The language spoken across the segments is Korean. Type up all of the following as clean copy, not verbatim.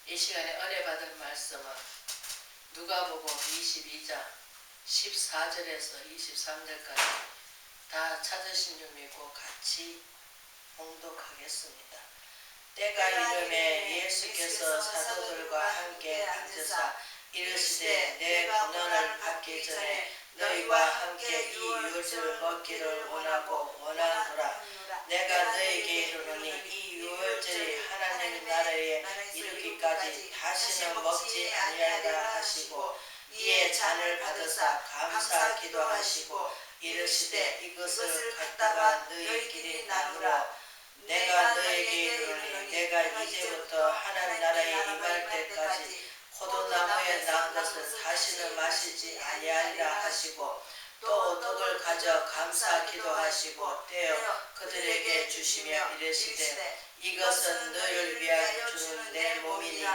이 시간에 은혜 받은 말씀은 누가복음 22장 14절에서 23절까지 다 찾으신 줄 믿고 같이 봉독하겠습니다. 때가 이르매 예수께서 사도들과 함께 앉으사 이르시되 내 고난을 받기 전에 너희와 함께 이 유월절을 먹기를 원하노라. 내가 너희에게 이르노니 이 유월절이 하나님 나라에 이르기까지 다시는 먹지 아니하리라 하시고 이에 잔을 받으사 감사 기도하시고 이르시되 이것을 갖다가 너희끼리 나누라. 내가 너에게 이르노니 내가 이제부터 하나님 나라에 임할 때까지 포도나무에 난 것을 다시는 마시지 아니하리라 하시고 또 떡을 가져 감사 기도하시고 떼어 그들에게 주시며 이르시되 이것은 너희를 위하여 주는 내 몸이니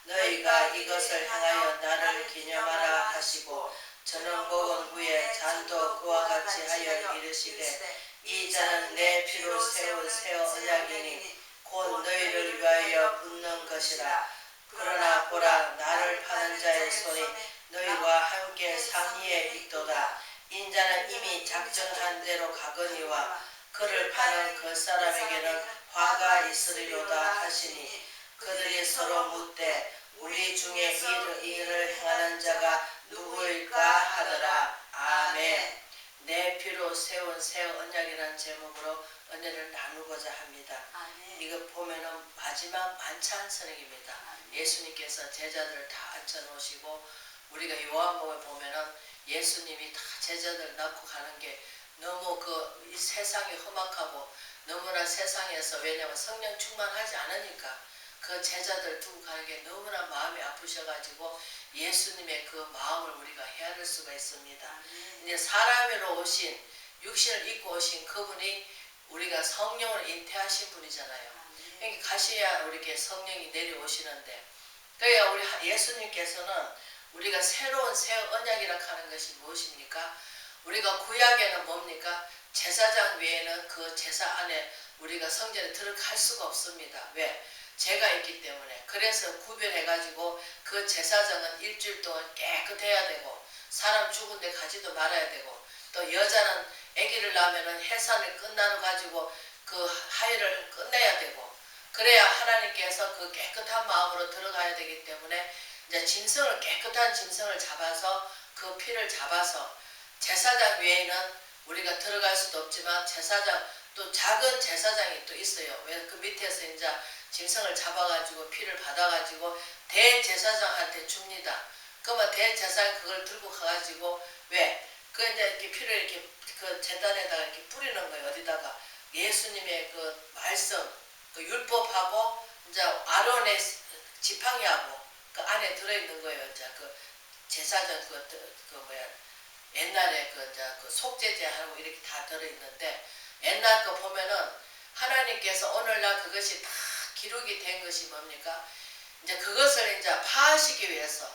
너희가 이것을 향하여 나를 기념하라 하시고 저녁 먹은 후에 잔도 그와 같이 하여 이르시되 이 잔은 내 피로 세운 새 언약이니 곧 너희를 위하여 붓는 것이라. 그러나 보라 나를 파는 자의 손이 너희와 함께 상의에 있도다. 인자는 이미 작정한 대로 가거니와 그를 파는 그 사람에게는 화가 있으리로다 하시니 그들이 서로 묻되 우리 중에 이 일을 행하는 자가 누구일까 하더라. 아멘. 내 피로 세운 새 언약이라는 제목으로 은혜를 나누고자 합니다. 아멘. 이거 보면은 마지막 만찬 선행입니다. 아멘. 예수님께서 제자들을 다 앉혀놓으시고 우리가 요한복음에 보면은 예수님이 다 제자들 낳고 가는 게 너무 이 세상이 험악하고 너무나 세상에서 왜냐하면 성령 충만하지 않으니까 그 제자들 두고 가는 게 너무나 마음이 아프셔가지고 예수님의 그 마음을 우리가 헤아릴 수가 있습니다. 이제 사람으로 오신 육신을 입고 오신 그분이 우리가 성령을 잉태하신 분이잖아요. 그러니까 가셔야 우리에게 성령이 내려오시는데 그러니까 우리 예수님께서는 우리가 새로운 새 언약이라 하는 것이 무엇입니까? 우리가 구약에는 뭡니까? 제사장 외에는 그 제사 안에 우리가 성전에 들어갈 수가 없습니다. 왜? 죄가 있기 때문에. 그래서 구별해가지고 그 제사장은 일주일 동안 깨끗해야 되고 사람 죽은 데 가지도 말아야 되고 또 여자는 아기를 낳으면 해산을 끝나가지고 그 하혈을 끝내야 되고 그래야 하나님께서 그 깨끗한 마음으로 들어가야 되기 때문에 이제 짐승을 깨끗한 짐승을 잡아서 그 피를 잡아서 제사장 외에는 우리가 들어갈 수도 없지만 제사장 또 작은 제사장이 또 있어요. 왜 그 밑에서 이제 짐승을 잡아가지고 피를 받아가지고 대제사장한테 줍니다. 그러면 대제사장이 그걸 들고 가가지고 왜? 그 이제 이렇게 피를 이렇게 그 제단에다가 이렇게 뿌리는 거예요. 어디다가 예수님의 그 말씀, 그 율법하고 이제 아론의 지팡이하고 그 안에 들어있는 거예요. 이제 그 제사장 옛날에 그 속죄제하고 이렇게 다 들어있는데 옛날 거 보면은 하나님께서 오늘날 그것이 다 기록이 된 것이 뭡니까? 이제 그것을 이제 파하시기 위해서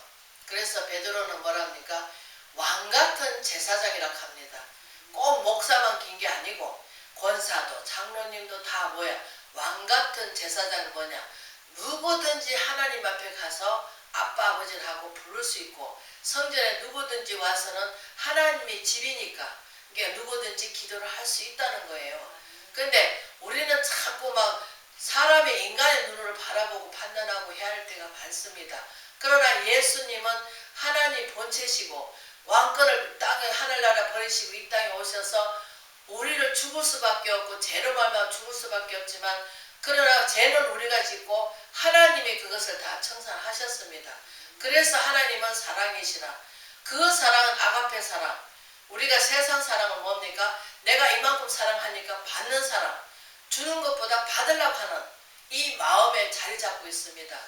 그래서 베드로는 뭐랍니까? 왕 같은 제사장이라고 합니다. 꼭 목사만 긴 게 아니고 권사도 장로님도 다 뭐야? 왕 같은 제사장은 뭐냐? 누구든지 하나님 앞에 가서 아빠 아버지를 하고 부를 수 있고 성전에 누구든지 와서는 하나님의 집이니까 그러니까 누구든지 기도를 할 수 있다는 거예요. 근데 우리는 자꾸 막 사람의 인간의 눈으로 바라보고 판단하고 해야 할 때가 많습니다. 그러나 예수님은 하나님 본체시고 왕권을 땅에 하늘나라 버리시고 이 땅에 오셔서 우리를 죽을 수밖에 없고 죄로 말미암아 죽을 수밖에 없지만 그러나 죄는 우리가 짓고 하나님이 그것을 다 청산하셨습니다. 그래서 하나님은 사랑이시라. 그 사랑은 아가페 사랑. 우리가 세상 사랑은 뭡니까? 내가 이만큼 사랑하니까 받는 사랑. 주는 것보다 받으려고 하는 이 마음에 자리 잡고 있습니다.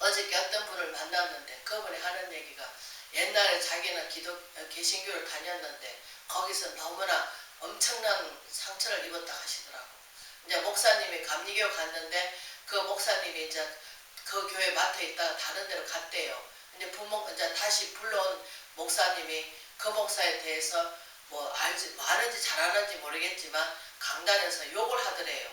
어저께 어떤 분을 만났는데 그분이 하는 얘기가 옛날에 자기는 개신교를 다녔는데 거기서 너무나 엄청난 상처를 입었다 하시더라고. 이제 목사님이 감리교 갔는데 그 목사님이 이제 그 교회 맡아 있다가 다른 데로 갔대요. 이제 다시 불러온 목사님이 그 목사에 대해서 뭐 아는지 잘 아는지 모르겠지만 강단에서 욕을 하더래요.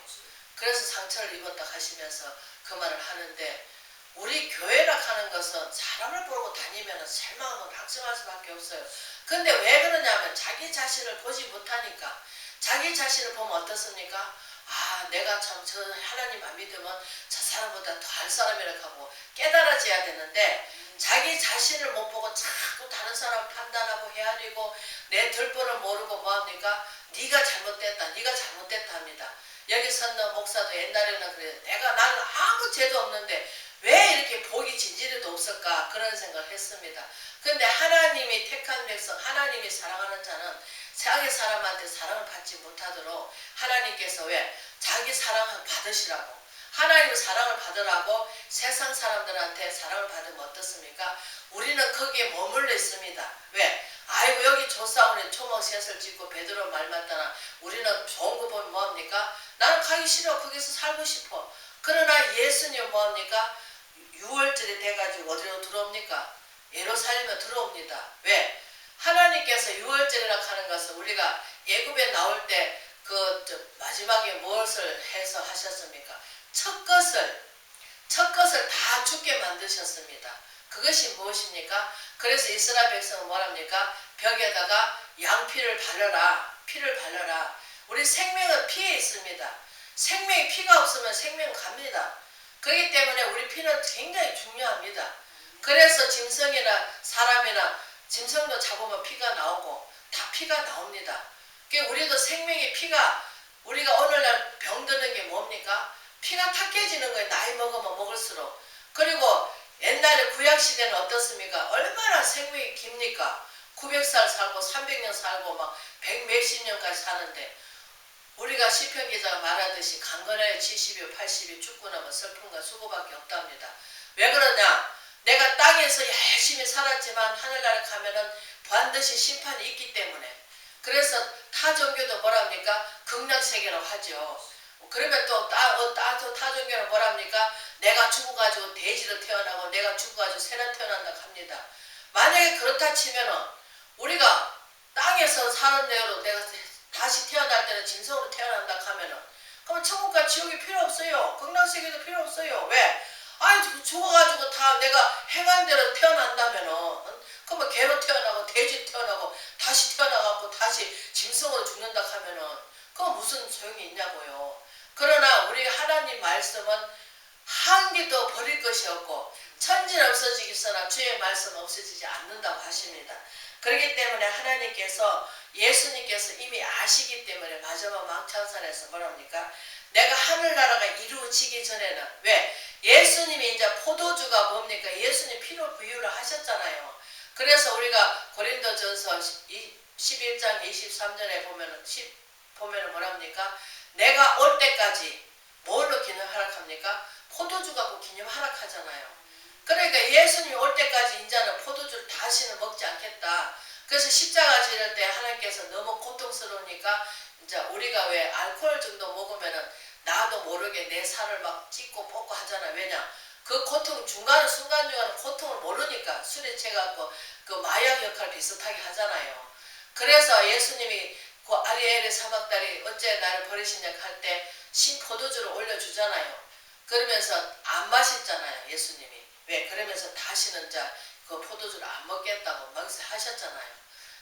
그래서 상처를 입었다 하시면서 그 말을 하는데 우리 교회라 하는 것은 사람을 보고 다니면 실망하고 낙심할 수밖에 없어요. 근데 왜 그러냐면 자기 자신을 보지 못하니까. 자기 자신을 보면 어떻습니까? 아, 내가 참 저 하나님 안 믿으면 저 사람보다 더한 사람이라고 하고 깨달아져야 되는데 자기 자신을 못 보고 자꾸 다른 사람 판단하고 헤아리고 내 들보를 모르고 뭐합니까? 네가 잘못됐다, 네가 잘못됐다 합니다. 여기 섰는 목사도 옛날에는 그래요. 나는 아무 죄도 없는데 왜 이렇게 복이 진지리도 없을까 그런 생각을 했습니다. 근데 하나님이 택한 백성, 하나님이 사랑하는 자는 세상의 사람한테 사랑을 받지 못하도록 하나님께서 왜? 자기 사랑을 받으시라고. 하나님의 사랑을 받으라고 세상 사람들한테 사랑을 받으면 어떻습니까? 우리는 거기에 머물러 있습니다. 왜? 아이고 여기 조사원에 초목셋을 짓고 베드로 말 맞다나 우리는 좋은 거 보면 뭐합니까? 나는 가기 싫어. 거기서 살고 싶어. 그러나 예수님 뭐합니까? 6월절이 돼가지고 어디로 들어옵니까? 예루살렘에 들어옵니다. 왜? 하나님께서 6월절이라고 하는 것은 우리가 애굽에 나올 때 그 마지막에 무엇을 해서 하셨습니까? 첫 것을 다 죽게 만드셨습니다. 그것이 무엇입니까? 그래서 이스라엘 백성은 뭐랍니까? 벽에다가 양피를 바르라. 피를 바르라. 우리 생명은 피에 있습니다. 생명이 피가 없으면 생명은 갑니다. 그렇기 때문에 우리 피는 굉장히 중요합니다. 그래서 짐승이나 사람이나 짐승도 잡으면 피가 나오고 다 피가 나옵니다. 우리도 생명의 피가 우리가 오늘날 병드는 게 뭡니까? 피가 탁해지는 거예요. 나이 먹으면 먹을수록. 그리고 옛날에 구약시대는 어떻습니까? 얼마나 생명이 깁니까? 900살 살고 300년 살고 막 100 몇십 년까지 사는데 우리가 시편 기자가 말하듯이 강건하여 70여 80이 죽고 나면 슬픔과 수고밖에 없답니다. 왜 그러냐? 내가 땅에서 열심히 살았지만 하늘나라에 가면은 반드시 심판이 있기 때문에. 그래서 타 종교도 뭐랍니까? 극락세계라고 하죠. 그러면 또 타 종교는 뭐랍니까? 내가 죽어가지고 돼지로 태어나고 내가 죽어가지고 새로 태어난다 합니다. 만약에 그렇다 치면은 우리가 땅에서 사는 대로 내가 다시 태어날 때는 짐승으로 태어난다 하면은 그러면 천국과 지옥이 필요 없어요. 극락세계도 필요 없어요. 왜? 아니 죽어가지고 다 내가 행한 대로 태어난다면은 그러면 개로 태어나고 돼지로 태어나고 다시 태어나갖고 다시 짐승으로 죽는다 하면은 그건 무슨 소용이 있냐고요. 그러나 우리 하나님 말씀은 한 개도 버릴 것이 없고 천지는 없어지겠으나 주의 말씀 없어지지 않는다고 하십니다. 그렇기 때문에 하나님께서 예수님께서 이미 아시기 때문에 마지막 망창산에서 뭐랍니까? 내가 하늘나라가 이루어지기 전에는 왜? 예수님이 이제 포도주가 뭡니까? 예수님 피로 부유를 하셨잖아요. 그래서 우리가 고린도전서 11장 23절에 보면은 뭐랍니까? 내가 올 때까지 뭘로 기념 하락합니까? 포도주 갖고 기념 하락하잖아요. 그러니까 예수님이 올 때까지 이제는 포도주를 다시는 먹지 않겠다. 그래서 십자가 지를 때 하나님께서 너무 고통스러우니까 이제 우리가 왜 알코올 정도 먹으면은 나도 모르게 내 살을 막 찢고 뽑고 하잖아. 왜냐? 그 고통 순간중간에 고통을 모르니까 술에 취해갖고 그 마약 역할 비슷하게 하잖아요. 그래서 예수님이 그 아리엘의 사막다리 어째 나를 버리시냐 할 때 신포도주를 올려주잖아요. 그러면서 안 마셨잖아요. 예수님이. 왜? 그러면서 다시는 그 포도주를 안 먹겠다고 맹세하셨잖아요.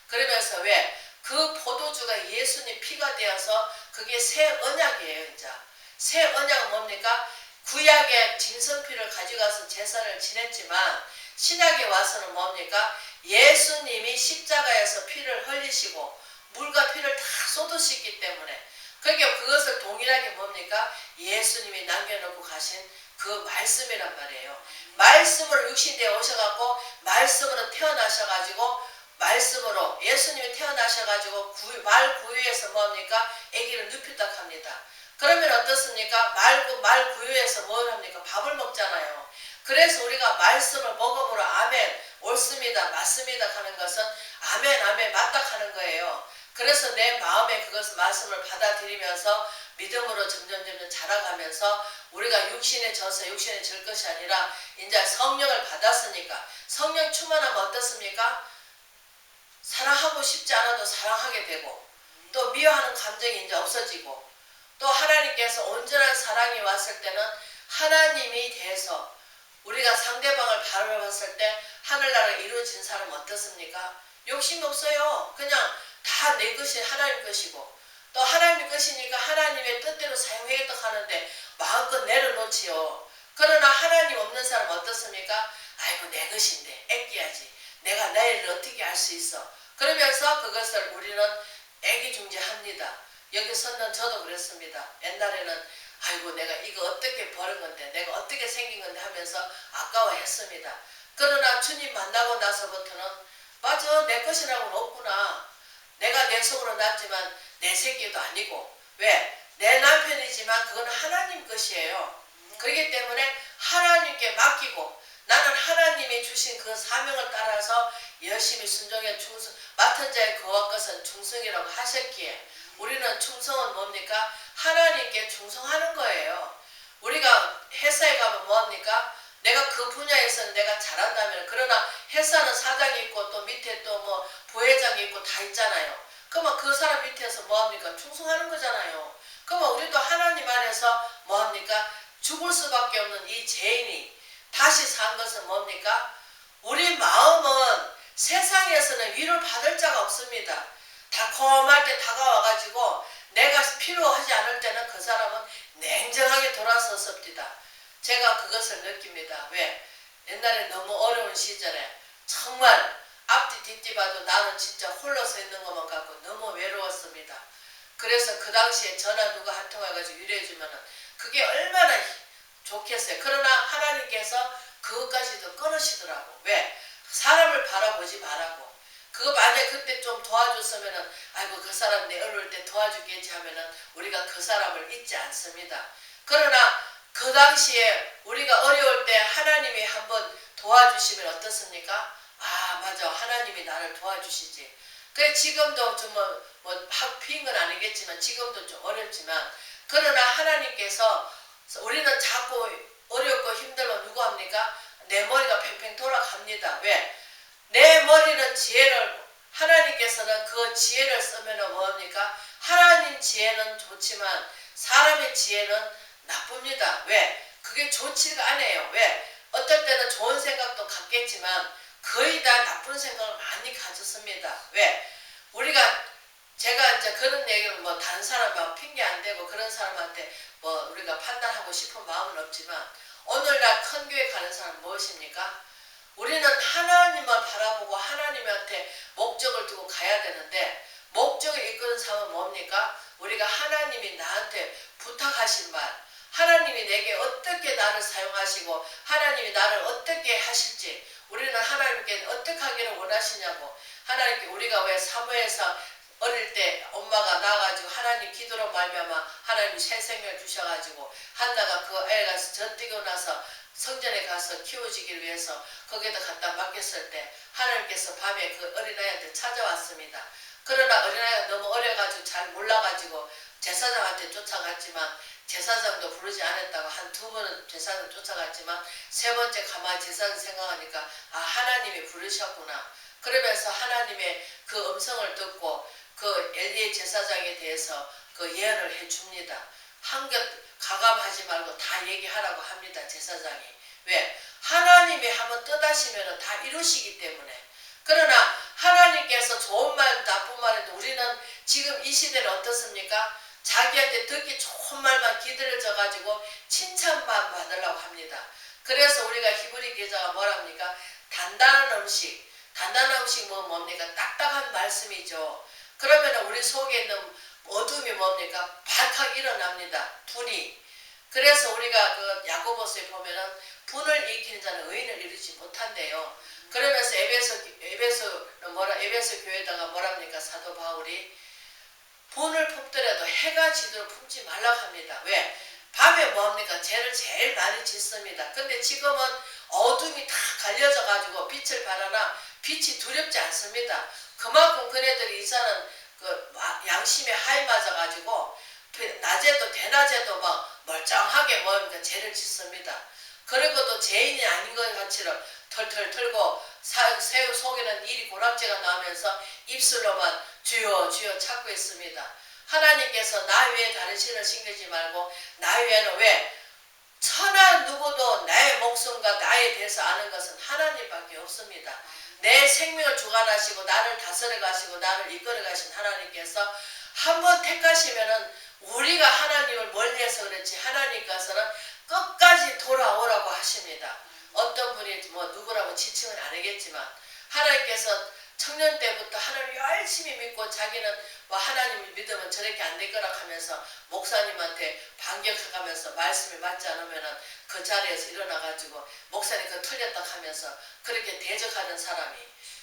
그러면서 왜? 그 포도주가 예수님 피가 되어서 그게 새 언약이에요. 이제. 새 언약은 뭡니까? 구약의 짐승피를 가져가서 제사를 지냈지만 신약에 와서는 뭡니까? 예수님이 십자가에서 피를 흘리시고 물과 피를 다 쏟으시기 때문에 그러니까 그것을 동일하게 뭡니까? 예수님이 남겨놓고 가신 그 말씀이란 말이에요. 말씀으로 육신되어 오셔갖고 말씀으로 태어나셔가지고 말씀으로 예수님이 태어나셔가지고 말 구유에서 뭡니까? 아기를 눕혔다 합니다. 그러면 어떻습니까? 말 구유에서 뭘 합니까? 밥을 먹잖아요. 그래서 우리가 말씀을 먹음으로 아멘 옳습니다 맞습니다 하는 것은 아멘 아멘 맞다 하는 거예요. 그래서 내 마음에 그것을 말씀을 받아들이면서 믿음으로 점점 자라가면서 우리가 육신에 져서 육신에 질 것이 아니라 이제 성령을 받았으니까 성령 충만하면 어떻습니까? 사랑하고 싶지 않아도 사랑하게 되고 또 미워하는 감정이 이제 없어지고 또 하나님께서 온전한 사랑이 왔을 때는 하나님이 대해서 우리가 상대방을 바라봤을 때 하늘나라가 이루어진 사람 어떻습니까? 욕심 없어요. 그냥 다 내 것이 하나님 것이고 또 하나님 것이니까 하나님의 뜻대로 사용하겠다 하는데 마음껏 내려놓지요. 그러나 하나님 없는 사람 어떻습니까? 아이고 내 것인데 애끼야지. 내가 내일을 어떻게 알 수 있어. 그러면서 그것을 우리는 애기중지합니다. 여기 섰는 저도 그랬습니다. 옛날에는 아이고 내가 이거 어떻게 버는 건데 내가 어떻게 생긴 건데 하면서 아까워했습니다. 그러나 주님 만나고 나서부터는 맞아 내 것이라고는 없구나. 내가 내 속으로 낳지만 내 새끼도 아니고 왜? 내 남편이지만 그건 하나님 것이에요. 그렇기 때문에 하나님께 맡기고 나는 하나님이 주신 그 사명을 따라서 열심히 순종해 충성 맡은 자의 그와 것은 충성이라고 하셨기에 우리는 충성은 뭡니까? 하나님께 충성하는 거예요. 우리가 회사에 가면 뭡니까? 내가 그 분야에서는 내가 잘한다면 그러나 회사는 사장이 있고 또 밑에 또 뭐 부회장이 있고 다 있잖아요. 그러면 그 사람 밑에서 뭐합니까? 충성하는 거잖아요. 그러면 우리도 하나님 안에서 뭐합니까? 죽을 수밖에 없는 이 죄인이 다시 산 것은 뭡니까? 우리 마음은 세상에서는 위를 받을 자가 없습니다. 달콤할 때 다가와가지고 내가 필요하지 않을 때는 그 사람은 냉정하게 돌아섰습니다. 제가 그것을 느낍니다. 왜? 옛날에 너무 어려운 시절에 정말 앞뒤 뒤뒤 봐도 나는 진짜 홀로 서 있는 것만 갖고 너무 외로웠습니다. 그래서 그 당시에 전화 누가 한 통 해가지고 위로해주면은 그게 얼마나 좋겠어요. 그러나 하나님께서 그것까지도 끊으시더라고. 왜? 사람을 바라보지 말라고. 그거 만약에 그때 좀 도와줬으면은 아이고 그 사람 내 어려울 때 도와주겠지 하면은 우리가 그 사람을 잊지 않습니다. 그러나 그 당시에 우리가 어려울 때 하나님이 한번 도와주시면 어떻습니까? 아 맞아 하나님이 나를 도와주시지. 그래 지금도 좀 확 피인 건 아니겠지만 지금도 좀 어렵지만 그러나 하나님께서 우리는 자꾸 어렵고 힘들면 누구 합니까? 내 머리가 팽팽 돌아갑니다. 왜? 내 머리는 지혜를 하나님께서는 그 지혜를 쓰면 뭐합니까? 하나님 지혜는 좋지만 사람의 지혜는 나쁩니다. 왜? 그게 좋지가 않아요. 왜? 어떨 때는 좋은 생각도 갖겠지만 거의 다 나쁜 생각을 많이 가졌습니다. 왜? 우리가 제가 이제 그런 얘기를 뭐 다른 사람하고 핑계 안 대고 그런 사람한테 뭐 우리가 판단하고 싶은 마음은 없지만 오늘날 큰 교회 가는 사람은 무엇입니까? 우리는 하나님만 바라보고 하나님한테 목적을 두고 가야 되는데 목적을 이끄는 삶은 뭡니까? 우리가 하나님이 나한테 부탁하신 말 하나님이 내게 어떻게 나를 사용하시고 하나님이 나를 어떻게 하실지 우리는 하나님께 어떻게 하기를 원하시냐고 하나님께 우리가 왜 사무엘상 어릴 때 엄마가 나가지고 하나님 기도로 말미암아 하나님이 새 생명을 주셔가지고 한나가 그 애가 젖뛰고 나서 성전에 가서 키워지기를 위해서 거기에다 갖다 맡겼을 때 하나님께서 밤에 그 어린아이한테 찾아왔습니다. 그러나 어린아이가 너무 어려가지고 잘 몰라가지고 제사장한테 쫓아갔지만 제사장도 부르지 않았다고 한 두 번은 제사장 쫓아갔지만 세 번째 가만히 제사장 생각하니까 아 하나님이 부르셨구나. 그러면서 하나님의 그 음성을 듣고 그 엘리의 제사장에 대해서 그 예언을 해줍니다. 한껏 가감하지 말고 다 얘기하라고 합니다. 제사장이. 왜? 하나님이 한번 뜻하시면 다 이루시기 때문에. 그러나 하나님께서 좋은 말 나쁜 말인데 우리는 지금 이 시대는 어떻습니까? 자기한테 듣기 좋은 말만 기다려져 가지고 칭찬만 받으려고 합니다. 그래서 우리가 히브리 기자가 뭐랍니까? 단단한 음식 뭡니까? 딱딱한 말씀이죠. 그러면 우리 속에 있는 어둠이 뭡니까? 발칵 일어납니다. 분이. 그래서 우리가 그 야고보서에 보면은 분을 일으키는 자는 의인을 이루지 못한대요. 그러면서 에베소 교회다가 뭐랍니까? 사도 바울이 분을 품더라도 해가 지도록 품지 말라고 합니다. 왜? 밤에 뭐합니까? 죄를 제일 많이 짓습니다. 근데 지금은 어둠이 다 갈려져 가지고 빛을 발하나 빛이 두렵지 않습니다. 그만큼 그네들이 이사는 그 양심에 하이 맞아 가지고 낮에도 대낮에도 막 멀쩡하게 뭐합니까? 죄를 짓습니다. 그리고도 죄인이 아닌 것 같이를 털털 털고 새우 속에는 이리 고락지가 나면서 입술로만 주여 주여 찾고 있습니다. 하나님께서 나 외에 다른 신을 신기지 말고 나 외에는 왜? 천하 누구도 알고 나의 목숨과 나에 대해서 아는 것은 하나님밖에 없습니다. 내 생명을 주관하시고 나를 다스려 가시고 나를 이끌어 가신 하나님께서 한번 택하시면은 우리가 하나님을 멀리해서 그렇지 하나님께서는 끝까지 돌아오라고 하십니다. 어떤 분이 뭐 누구라고 지칭은 안 하겠지만 하나님께서 청년 때부터 하나님을 열심히 믿고 자기는 뭐 하나님을 믿으면 저렇게 안 될 거라 하면서 목사님한테 반격해가면서 말씀이 맞지 않으면은 그 자리에서 일어나가지고 목사님 그거 틀렸다 하면서 그렇게 대적하는 사람이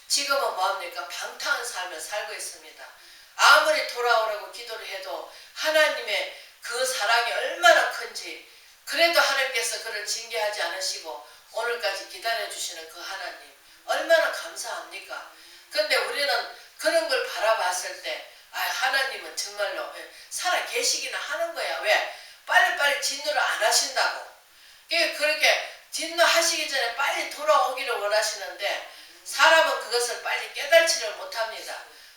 지금은 뭐합니까? 방탕한 삶을 살고 있습니다. 아무리 돌아오라고 기도를 해도 하나님의 그 사랑이 얼마나 큰지 그래도 하나님께서 그를 징계하지 않으시고 오늘까지 기다려주시는 그 하나님 얼마나 감사합니까? 근데 우리는 그런 걸 바라봤을 때 하나님은 정말로 살아 계시기나 하는 거야. 왜? 빨리빨리 진노를 안 하신다고. 그렇게 진노하시기 전에 빨리 돌아오기를 원하시는데 사람은 그것을 빨리 깨달지를 못합니다.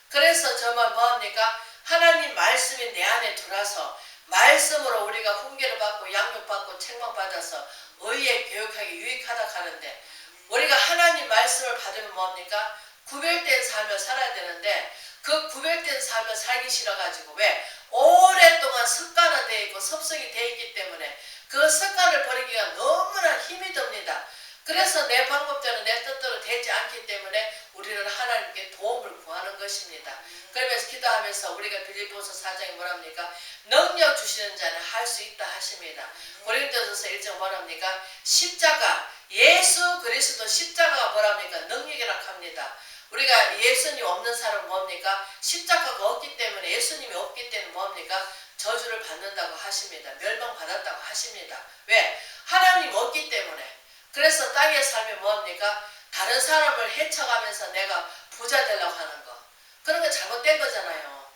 그래서 정말 뭐합니까? 하나님 말씀이 내 안에 들어와서 말씀으로 우리가 훈계를 받고 양육받고 책망받아서 의에 교육하기 유익하다 하는데 우리가 하나님 말씀을 받으면 뭐합니까? 구별된 삶을 살아야 되는데 그 구별된 삶을 살기 싫어가지고 왜? 오랫동안 습관화되어 있고 섭성이 되어 있기 때문에 그 습관을 버리기가 너무나 힘이 듭니다. 그래서 내 방법대로 내 뜻대로 되지 않기 때문에 우리는 하나님께 도움을 구하는 것입니다. 그러면서 기도하면서 우리가 빌립보서 4장에 뭐랍니까? 능력 주시는 자는 할 수 있다 하십니다. 고린도전서 1장 뭐랍니까? 십자가 예수 그리스도 십자가가 뭐랍니까? 능력이라고 합니다. 우리가 예수님 없는 사람은 뭡니까? 십자가가 없기 때문에 예수님이 없기 때문에 뭡니까? 저주를 받는다고 하십니다. 멸망받았다고 하십니다. 왜? 하나님 없기 때문에. 그래서 땅에 살면 뭐합니까? 다른 사람을 해쳐가면서 내가 부자 되려고 하는 거. 그런 거 잘못된 거잖아요.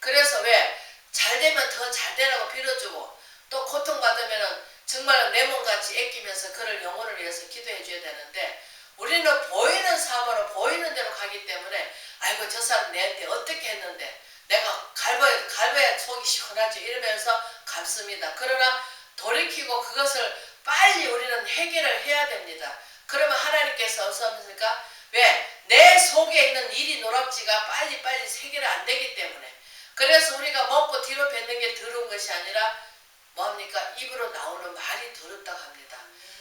그래서 왜? 잘 되면 더 잘 되라고 빌어주고 또 고통받으면 정말 내 몸같이 애끼면서 그를 영혼을 위해서 기도해 줘야 되는데 우리는 보이는 삶으로 보이는 대로 가기 때문에 아이고 저 사람 내한테 어떻게 했는데 내가 갈봐야 속이 시원하지 이러면서 갚습니다. 그러나 돌이키고 그것을 빨리 우리는 해결을 해야 됩니다. 그러면 하나님께서 어서 합니까? 왜? 내 속에 있는 일이 노랍지가 빨리빨리 해결이 안 되기 때문에 그래서 우리가 먹고 뒤로 뱉는 게 더러운 것이 아니라 뭡니까? 입으로 나오는 말이 더럽다고 합니다.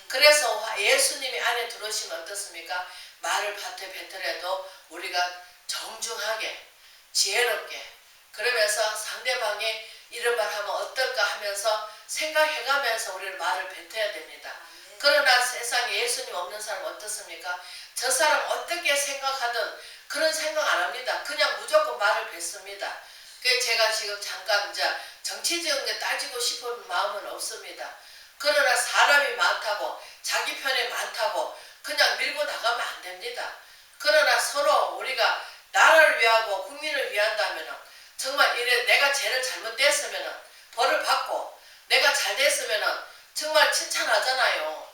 그래서 예수님이 안에 들어오시면 어떻습니까? 말을 뱉더라도 우리가 정중하게 지혜롭게 그러면서 상대방이 이런 말 하면 어떨까 하면서 생각해가면서 우리는 말을 뱉어야 됩니다. 그러나 세상에 예수님 없는 사람은 어떻습니까? 저 사람 어떻게 생각하든 그런 생각 안 합니다. 그냥 무조건 말을 뱉습니다. 그래서 제가 지금 잠깐 이제 정치적인 게 따지고 싶은 마음은 없습니다. 그러나 사람이 많다고 자기 편이 많다고 그냥 밀고 나가면 안 됩니다. 그러나 서로 우리가 나라를 위하고 국민을 위한다면 정말 이래 내가 죄를 잘못됐으면 벌을 받고 내가 잘 됐으면 정말 칭찬하잖아요.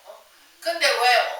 근데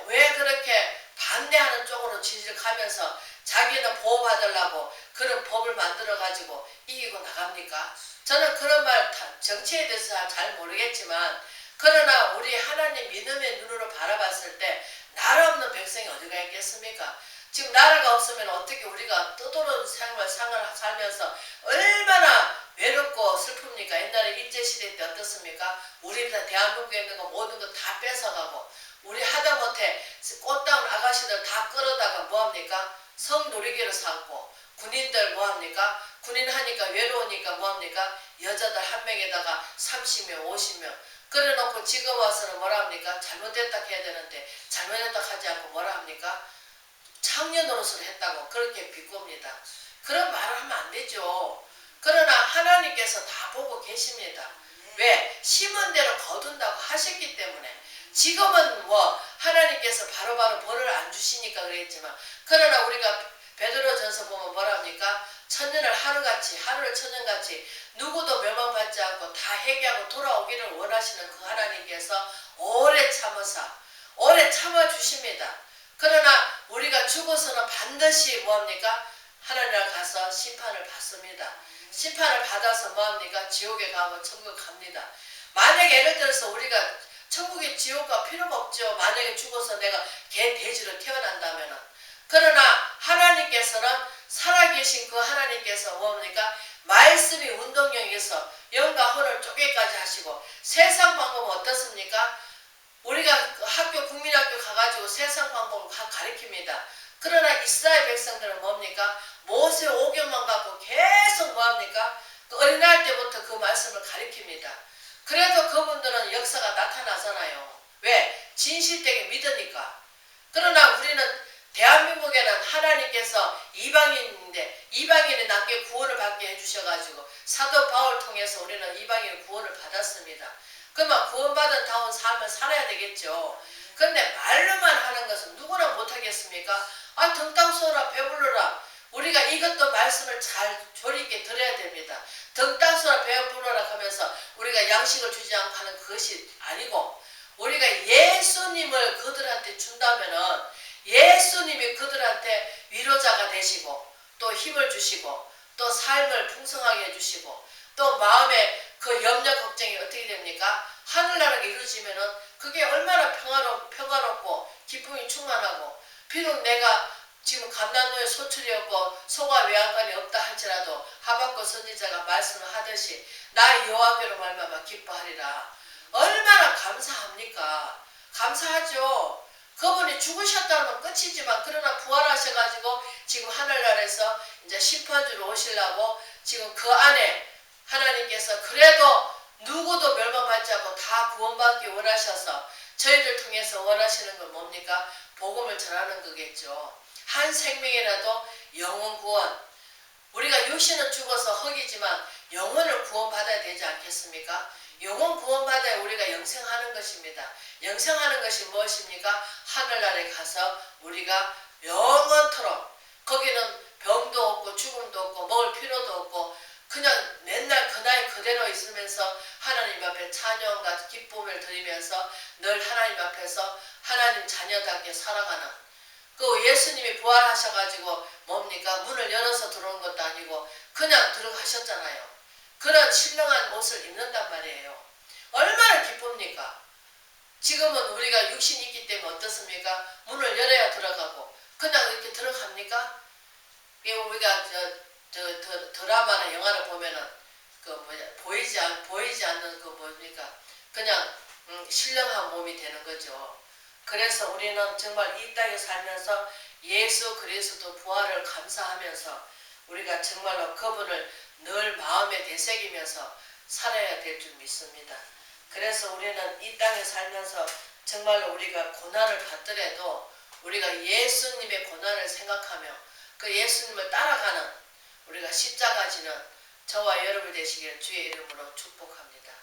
왜 그렇게 반대하는 쪽으로 지적하면서 자기는 보호받으려고 그런 법을 만들어가지고 이기고 나갑니까? 저는 그런 말 정치에 대해서 잘 모르겠지만 그러나 우리 하나님 믿음의 눈으로 바라봤을 때 나라 없는 백성이 어디가 있겠습니까? 지금 나라가 없으면 어떻게 우리가 떠도는 생활을 살면서 얼마나 외롭고 슬픕니까? 옛날에 일제시대 때 어떻습니까? 우리 대한민국에 있는 거 모든 거 다 뺏어가고 우리 하다못해 꽃다운 아가씨들 다 끌어다가 뭐합니까? 성놀이기로 삼고 군인들 뭐합니까? 군인 하니까 외로우니까 뭐합니까? 여자들 한 명에다가 30명 50명 그래놓고 지금 와서는 뭐라 합니까? 잘못됐다 해야 되는데 잘못했다 하지 않고 뭐라 합니까? 창녀 노릇을 했다고 그렇게 비꼽니다. 그런 말을 하면 안 되죠. 그러나 하나님께서 다 보고 계십니다. 왜? 심은 대로 거둔다고 하셨기 때문에 지금은 뭐 하나님께서 바로바로 벌을 안 주시니까 그랬지만 그러나 우리가 베드로전서 보면 뭐라 합니까? 천년을 하루를 천년같이 누구도 멸망받지 않고 다 회개하고 돌아오기를 원하시는 그 하나님께서 오래 참아 주십니다. 그러나 우리가 죽어서는 반드시 뭐합니까? 하나님 가서 심판을 받습니다. 심판을 받아서 뭐합니까? 지옥에 가고 천국 갑니다. 만약에 예를 들어서 우리가 천국에 지옥과 필요가 없죠. 만약에 죽어서 내가 개 돼지로 태어난다면은. 그러나 하나님께서는 살아계신 그 하나님께서 뭡니까? 말씀이 운동력에서 영과 혼을 쪼개까지 하시고 세상 방법은 어떻습니까? 우리가 학교 국민학교 가가지고 세상 방법을 가르칩니다. 그러나 이스라엘 백성들은 뭡니까? 모세 오경만 갖고 계속 뭐합니까? 그 어린아이 때부터 그 말씀을 가르칩니다. 그래도 그분들은 역사가 나타나잖아요. 왜? 진실되게 믿으니까. 그러나 우리는 대한민국에는 하나님께서 이방인인데 이방인이 남게 구원을 받게 해주셔가지고 사도 바울 통해서 우리는 이방인의 구원을 받았습니다. 그러면 구원받은 다운 삶을 살아야 되겠죠. 그런데 말로만 하는 것은 누구나 못하겠습니까? 아, 등땅 쏘라 배불러라. 우리가 이것도 말씀을 잘 조리 있게 들어야 됩니다. 등땅 쏘라 배불러라 하면서 우리가 양식을 주지 않고 하는 그것이 아니고 우리가 예수님을 그들한테 준다면은 예수님이 그들한테 위로자가 되시고 또 힘을 주시고 또 삶을 풍성하게 해주시고 또 마음에 그 염려 걱정이 어떻게 됩니까? 하늘나라가 이루어지면은 그게 얼마나 평화롭고 기쁨이 충만하고 비록 내가 지금 감난노에 소출이었고 소가 외양간이 없다 할지라도 하박국 선지자가 말씀을 하듯이 나 여호와께로 말미암아 기뻐하리라. 얼마나 감사합니까? 감사하죠. 그분이 죽으셨다면 끝이지만 그러나 부활하셔가지고 지금 하늘나라에서 이제 심판주로 오시려고 지금 그 안에 하나님께서 그래도 누구도 멸망받지 않고 다 구원받기 원하셔서 저희들 통해서 원하시는 건 뭡니까? 복음을 전하는 거겠죠. 한 생명이라도 영혼 구원. 우리가 육신은 죽어서 흙이지만 영혼을 구원받아야 되지 않겠습니까? 영혼 구원받아야 우리가 영생하는 것입니다. 영생하는 것이 무엇입니까? 하늘나라에 가서 우리가 영원토록 거기는 병도 없고 죽음도 없고 먹을 필요도 없고 그냥 맨날 그 나이 그대로 있으면서 하나님 앞에 찬양과 기쁨을 드리면서 늘 하나님 앞에서 하나님 자녀답게 살아가는 그 예수님이 부활하셔가지고 뭡니까? 문을 열어서 들어온 것도 아니고 그냥 들어가셨잖아요. 그런 신령한 옷을 입는단 말이에요. 얼마나 기쁩니까? 지금은 우리가 육신이 있기 때문에 어떻습니까? 문을 열어야 들어가고 그냥 이렇게 들어갑니까? 우리가 드라마나 영화를 보면은 보이지 않는 그 뭡니까? 그냥 신령한 몸이 되는 거죠. 그래서 우리는 정말 이 땅에 살면서 예수 그리스도 부활을 감사하면서 우리가 정말로 그분을 늘 마음에 되새기면서 살아야 될 줄 믿습니다. 그래서 우리는 이 땅에 살면서 정말로 우리가 고난을 받더라도 우리가 예수님의 고난을 생각하며 그 예수님을 따라가는 우리가 십자가 지는 저와 여러분 되시기를 주의 이름으로 축복합니다.